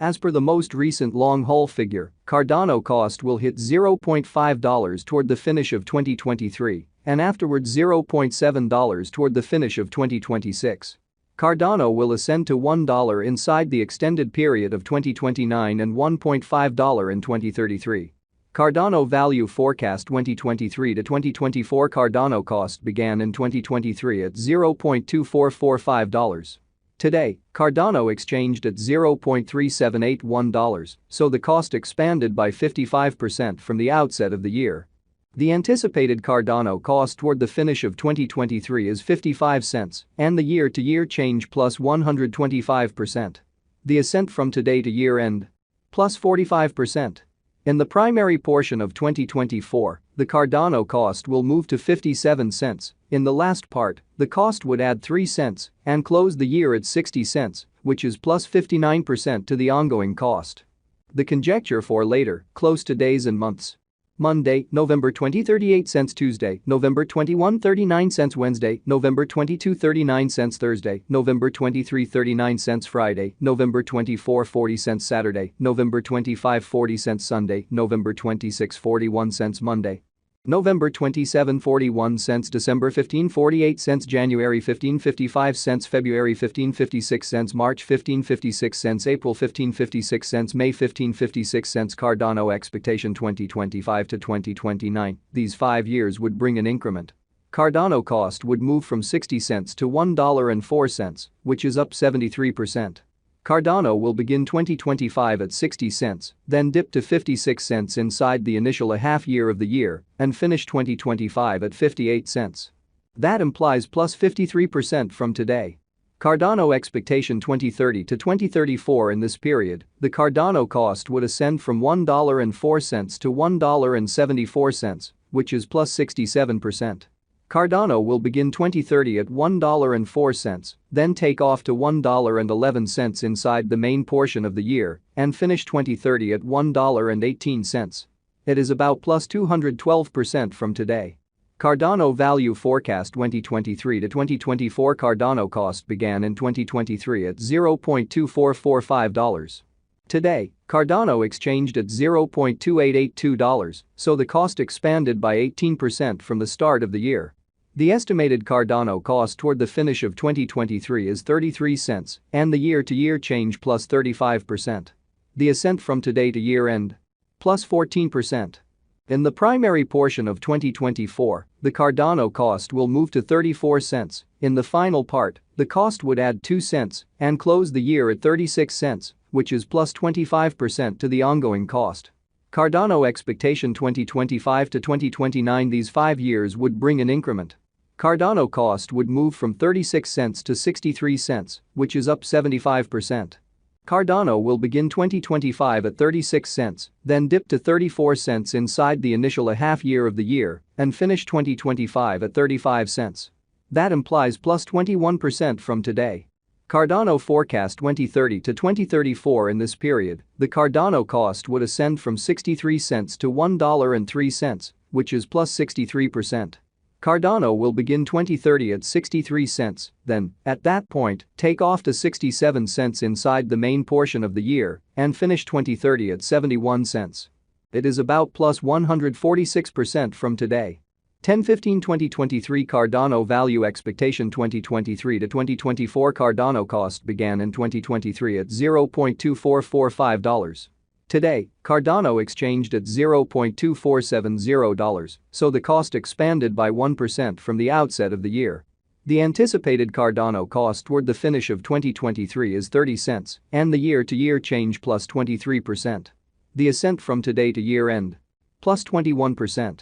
As per the most recent long-haul figure, Cardano cost will hit $0.5 toward the finish of 2023 and afterwards $0.7 toward the finish of 2026. Cardano will ascend to $1 inside the extended period of 2029 and $1.5 in 2033. Cardano Value Forecast 2023 to 2024. Cardano cost began in 2023 at $0.2445. Today, Cardano exchanged at $0.3781, so the cost expanded by 55% from the outset of the year. The anticipated Cardano cost toward the finish of 2023 is 55 cents, and the year-to-year change plus 125%. The ascent from today to year-end plus 45%. In the primary portion of 2024, the Cardano cost will move to 57 cents. In the last part, the cost would add 3 cents and close the year at 60 cents, which is plus 59% to the ongoing cost. The conjecture for later, close to days and months. Monday, November 20, 38 cents. Tuesday, November 21, 39 cents. Wednesday, November 22, 39 cents. Thursday, November 23, 39 cents. Friday, November 24, 40 cents. Saturday, November 25, 40 cents. Sunday, November 26, 41 cents. Monday, November 27, 41 cents. December 15, 48 cents. January 15, 55 cents. February 15, 56 cents. March 15, 56 cents. April 15, 56 cents. May 15, 56 cents. Cardano expectation 2025 to 2029. These 5 years would bring an increment. Cardano cost would move from 60 cents to $1.04, which is up 73%. Cardano will begin 2025 at 60 cents, then dip to 56 cents inside the initial half year of the year and finish 2025 at 58 cents. That implies plus 53% from today. Cardano expectation 2030 to 2034. In this period, the Cardano cost would ascend from $1.04 to $1.74, which is plus 67%. Cardano will begin 2030 at $1.04, then take off to $1.11 inside the main portion of the year and finish 2030 at $1.18. It is about plus 212% from today. Cardano Value Forecast 2023 to 2024. Cardano cost began in 2023 at $0.2445. Today, Cardano exchanged at $0.2882, so the cost expanded by 18% from the start of the year. The estimated Cardano cost toward the finish of 2023 is 33 cents, and the year-to-year change plus 35%. The ascent from today to year-end plus 14%. In the primary portion of 2024, the Cardano cost will move to 34 cents. In the final part, the cost would add 2 cents and close the year at 36 cents, which is plus 25% to the ongoing cost. Cardano expectation 2025 to 2029. These 5 years would bring an increment. Cardano cost would move from 36 cents to 63 cents, which is up 75%. Cardano will begin 2025 at 36 cents, then dip to 34 cents inside the initial half year of the year and finish 2025 at 35 cents. That implies plus 21% from today. Cardano forecast 2030 to 2034. In this period, the Cardano cost would ascend from 63 cents to $1.03, which is plus 63%. Cardano will begin 2030 at 63 cents, then, at that point, take off to 67 cents inside the main portion of the year and finish 2030 at 71 cents. It is about plus 146% from today. 10-15-2023 Cardano Value Expectation 2023 to 2024. Cardano cost began in 2023 at $0.2445. Today, Cardano exchanged at $0.2470, so the cost expanded by 1% from the outset of the year. The anticipated Cardano cost toward the finish of 2023 is 30 cents, and the year-to-year change plus 23%. The ascent from today to year-end plus 21%.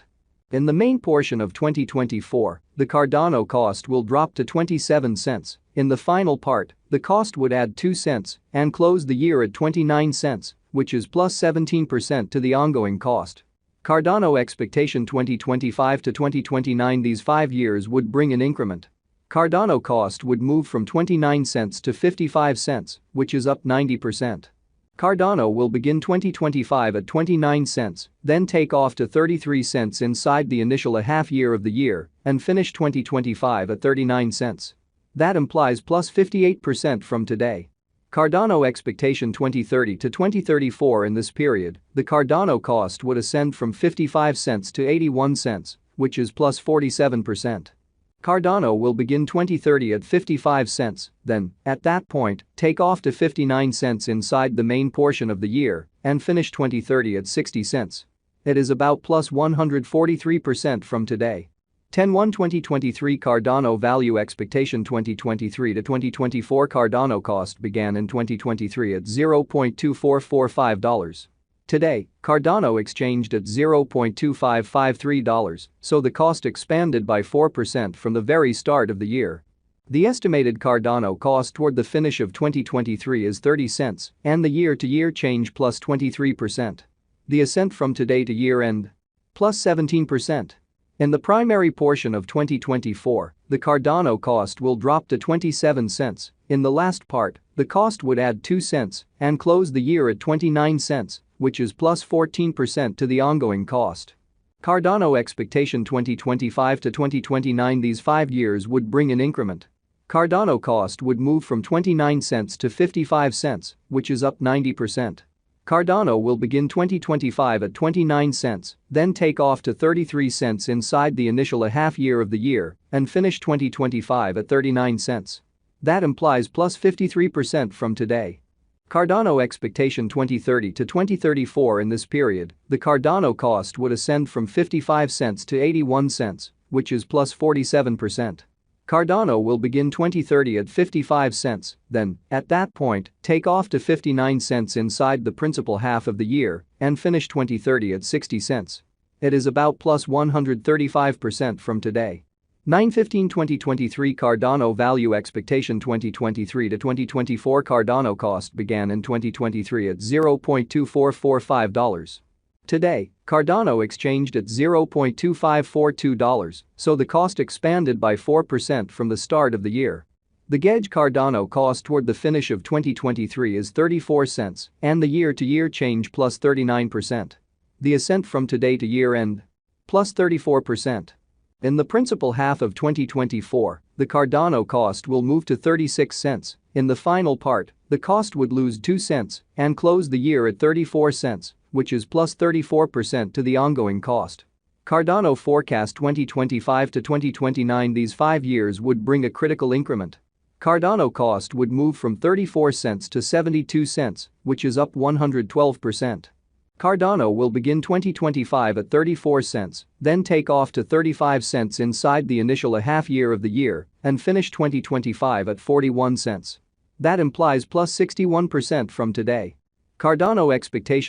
In the main portion of 2024, the Cardano cost will drop to 27 cents. In the final part, the cost would add 2 cents and close the year at 29 cents, which is plus 17% to the ongoing cost. Cardano expectation 2025 to 2029. These 5 years would bring an increment. Cardano cost would move from 29 cents to 55 cents, which is up 90%. Cardano will begin 2025 at 29 cents, then take off to 33 cents inside the initial half year of the year and finish 2025 at 39 cents. That implies plus 58% from today. Cardano expectation 2030 to 2034. In this period, the Cardano cost would ascend from 55 cents to 81 cents, which is plus 47%. Cardano will begin 2030 at 55 cents, then, at that point, take off to 59 cents inside the main portion of the year and finish 2030 at 60 cents. It is about plus 143% from today. 10/1/2023 Cardano value expectation 2023 to 2024 Cardano cost began in 2023 at $0.2445. Today, Cardano exchanged at $0.2553, so the cost expanded by 4% from the very start of the year. The estimated Cardano cost toward the finish of 2023 is 30 cents, and the year-to-year change plus 23%. The ascent from today to year-end? Plus 17%. In the primary portion of 2024, the Cardano cost will drop to 27 cents. In the last part, the cost would add 2 cents and close the year at 29 cents, which is plus 14% to the ongoing cost. Cardano expectation 2025 to 2029. These 5 years would bring an increment. Cardano cost would move from 29 cents to 55 cents, which is up 90%. Cardano will begin 2025 at 29 cents, then take off to 33 cents inside the initial half year of the year and finish 2025 at 39 cents. That implies plus 53% from today. Cardano expectation 2030 to 2034. In this period, the Cardano cost would ascend from 55 cents to 81 cents, which is plus 47%. Cardano will begin 2030 at 55 cents, then, at that point, take off to 59 cents inside the principal half of the year and finish 2030 at 60 cents. It is about plus 135% from today. 9/15/2023 Cardano value expectation 2023 to 2024 Cardano cost began in 2023 at $0.2445. Today, Cardano exchanged at $0.2542, so the cost expanded by 4% from the start of the year. The gauge Cardano cost toward the finish of 2023 is 34 cents, and the year-to-year change plus 39%. The ascent from today to year-end? Plus 34%. In the principal half of 2024, the Cardano cost will move to 36 cents. In the final part, the cost would lose 2 cents and close the year at 34 cents, which is plus 34% to the ongoing cost. Cardano forecast 2025 to 2029. These 5 years would bring a critical increment. Cardano cost would move from 34 cents to 72 cents, which is up 112%. Cardano will begin 2025 at 34 cents, then take off to 35 cents inside the initial half year of the year and finish 2025 at 41 cents. That implies plus 61% from today. Cardano expectation